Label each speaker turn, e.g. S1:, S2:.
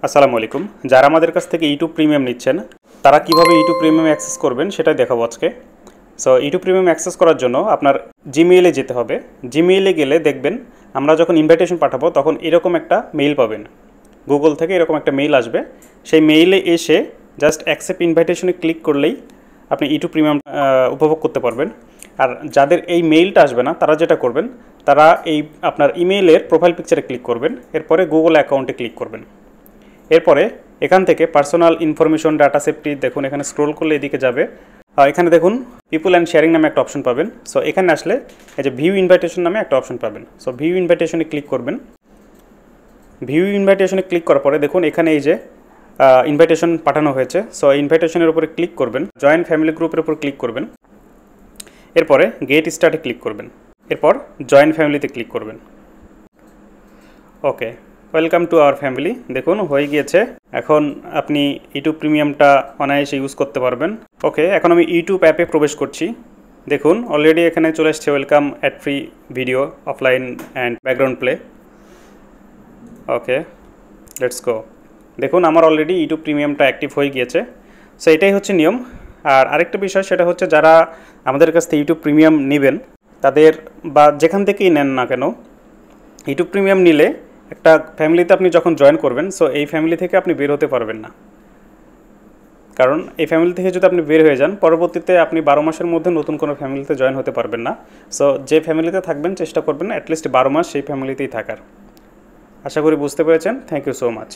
S1: আসসালামু আলাইকুম। যারা আমাদের কাছ থেকে ইউটিউব প্রিমিয়াম নিচ্ছেন তারা কিভাবে ইউটিউব প্রিমিয়াম অ্যাক্সেস করবেন সেটাই দেখাবো আজকে। সো ইউটিউব প্রিমিয়াম অ্যাক্সেস করার জন্য আপনার জিমেইলে যেতে হবে। জিমেইলে গেলে দেখবেন আমরা যখন ইনভাইটেশন পাঠাবো তখন এরকম একটা মেইল পাবেন, গুগল থেকে এরকম একটা মেইল আসবে। সেই মেইলে এসে জাস্ট অ্যাকসেপ্ট ইনভাইটেশনে ক্লিক করলেই আপনি ইউটিউব প্রিমিয়াম উপভোগ করতে পারবেন। আর যাদের এই মেইলটা আসবে না তারা যেটা করবেন, তারা এই আপনার ইমেইলের প্রোফাইল পিকচারে ক্লিক করবেন, এরপরে গুগল অ্যাকাউন্টে ক্লিক করবেন। এরপরে এখান থেকে পার্সোনাল ইনফরমেশন ডাটা সেফটি দেখুন, এখানে স্ক্রোল করলে এদিকে যাবে। এখানে দেখুন পিপল অ্যান্ড শেয়ারিং নামে একটা অপশন পাবেন। সো এখানে আসলে এই যে ভিউ ইনভাইটেশন নামে একটা অপশন পাবেন। সো ভিউ ইনভাইটেশনে ক্লিক করবেন। ভিউ ইনভাইটেশনে ক্লিক করার পরে দেখুন এখানে এই যে ইনভাইটেশন পাঠানো হয়েছে। সো ইনভাইটেশনের উপরে ক্লিক করবেন, জয়েন ফ্যামিলি গ্রুপের উপর ক্লিক করবেন, এরপরে গেট স্টার্টে ক্লিক করবেন, এরপর জয়েন ফ্যামিলিতে ক্লিক করবেন। ওকে, ওয়েলকাম টু আওয়ার ফ্যামিলি। দেখুন হয়ে গিয়েছে। এখন আপনি ইউটিউব প্রিমিয়ামটা অনায়াসে ইউজ করতে পারবেন। ওকে, এখন আমি ইউটিউব অ্যাপে প্রবেশ করছি। দেখুন অলরেডি এখানে চলে এসছে welcome add free video offline and background play. Okay, let's go. দেখুন আমার অলরেডি ইউটিউব প্রিমিয়ামটা অ্যাক্টিভ হয়ে গিয়েছে। সো এটাই হচ্ছে নিয়ম। আর আরেকটা বিষয় সেটা হচ্ছে, যারা আমাদের কাছ থেকে ইউটিউব প্রিমিয়াম নেবেন তাদের বা যেখান থেকেই নেন না কেন, ইউটিউব প্রিমিয়াম নিলে একটা ফ্যামিলিতে আপনি যখন জয়েন করবেন, সো এই ফ্যামিলি থেকে আপনি বের হতে পারবেন না। কারণ এই ফ্যামিলি থেকে যদি আপনি বের হয়ে যান, পরবর্তীতে আপনি 12 মাসের মধ্যে নতুন কোনো ফ্যামিলিতে জয়েন হতে পারবেন না। সো যে ফ্যামিলিতে থাকবেন চেষ্টা করবেন অ্যাটলিস্ট 12 মাস সেই ফ্যামিলিতেই থাকার। আশা করি বুঝতে পেরেছেন। Thank you so much.